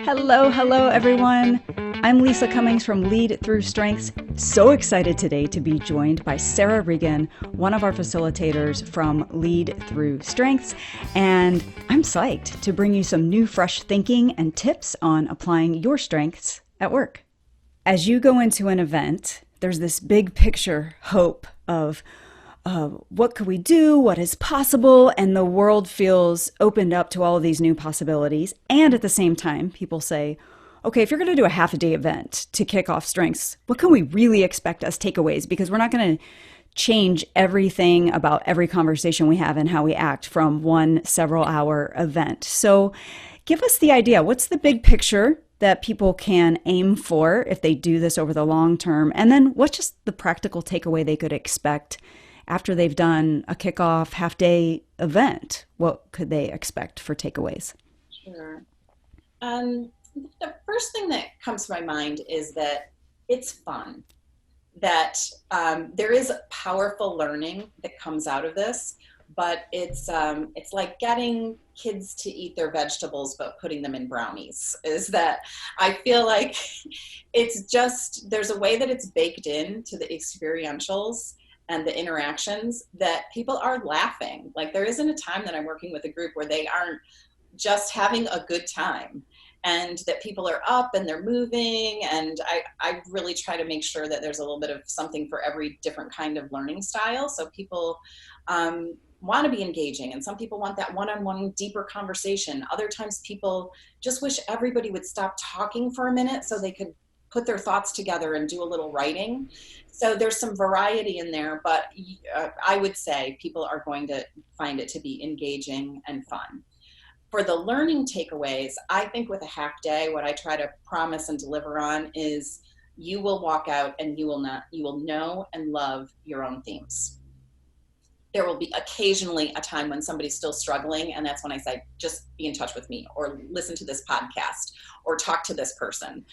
Hello, everyone. I'm Lisa Cummings from Lead Through Strengths. So excited today to be joined by Sara Regan, one of our facilitators from Lead Through Strengths. And I'm psyched to bring you some new, fresh thinking and tips on applying your strengths at work. As you go into an event, there's this big picture hope of what could we do, what is possible, and the world feels opened up to all of these new possibilities. And at the same time, people say, okay, if you're going to do a half-a-day event to kick off strengths, what can we really expect as takeaways? Because we're not going to change everything about every conversation we have and how we act from one several-hour event. So give us the idea. What's the big picture that people can aim for if they do this over the long term? And then what's just the practical takeaway they could expect after they've done a kickoff half-day event? What could they expect for takeaways? Sure. The first thing that comes to my mind is that it's fun, that there is powerful learning that comes out of this, but it's like getting kids to eat their vegetables but putting them in brownies. Is that I feel like it's just, there's a way that it's baked into the experientials and the interactions that people are laughing. Like there isn't a time that I'm working with a group where they aren't just having a good time, and that people are up and they're moving. And I really try to make sure that there's a little bit of something for every different kind of learning style. So people want to be engaging, and some people want that one-on-one deeper conversation. Other times people just wish everybody would stop talking for a minute so they could put their thoughts together and do a little writing. So there's some variety in there, but I would say people are going to find it to be engaging and fun. For the learning takeaways, I think with a half day, what I try to promise and deliver on is you will walk out and you will know and love your own themes. There will be occasionally a time when somebody's still struggling, and that's when I say, just be in touch with me, or listen to this podcast, or talk to this person.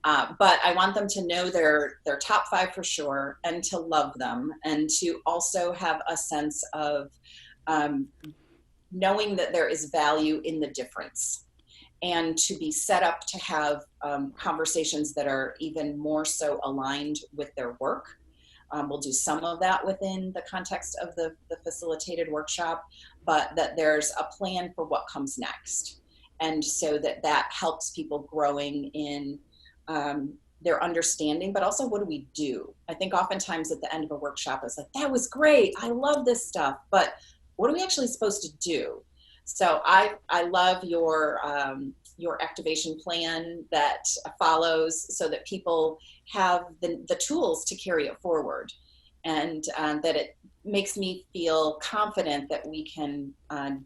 But I want them to know their top 5 for sure, and to love them, and to also have a sense of knowing that there is value in the difference, and to be set up to have conversations that are even more so aligned with their work. We'll do some of that within the context of the facilitated workshop, but that there's a plan for what comes next. And so that helps people growing in their understanding, but also what do we do? I think oftentimes at the end of a workshop, it's like, that was great, I love this stuff, but what are we actually supposed to do? So I love your activation plan that follows, so that people have the tools to carry it forward, and that it makes me feel confident that we can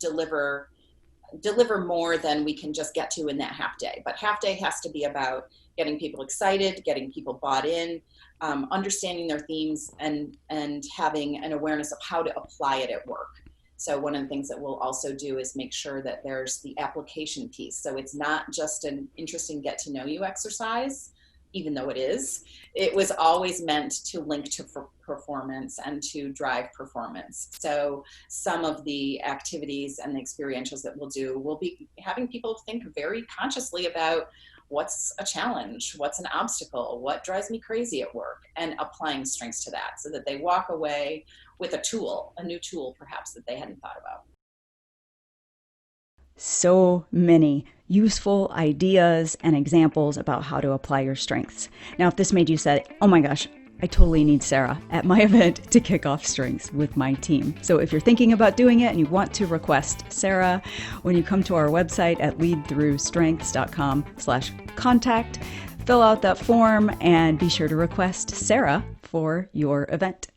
deliver more than we can just get to in that half day. But half day has to be about getting people excited, getting people bought in, understanding their themes, and having an awareness of how to apply it at work. So one of the things that we'll also do is make sure that there's the application piece. So it's not just an interesting get to know you exercise, even though it is. It was always meant to link to performance and to drive performance. So some of the activities and the experientials that we'll do will be having people think very consciously about what's a challenge, what's an obstacle, what drives me crazy at work, and applying strengths to that, so that they walk away with a new tool perhaps that they hadn't thought about. So many useful ideas and examples about how to apply your strengths. Now, if this made you say, oh my gosh, I totally need Sara at my event to kick off strengths with my team. So if you're thinking about doing it and you want to request Sara, when you come to our website at leadthroughstrengths.com/contact, fill out that form and be sure to request Sara for your event.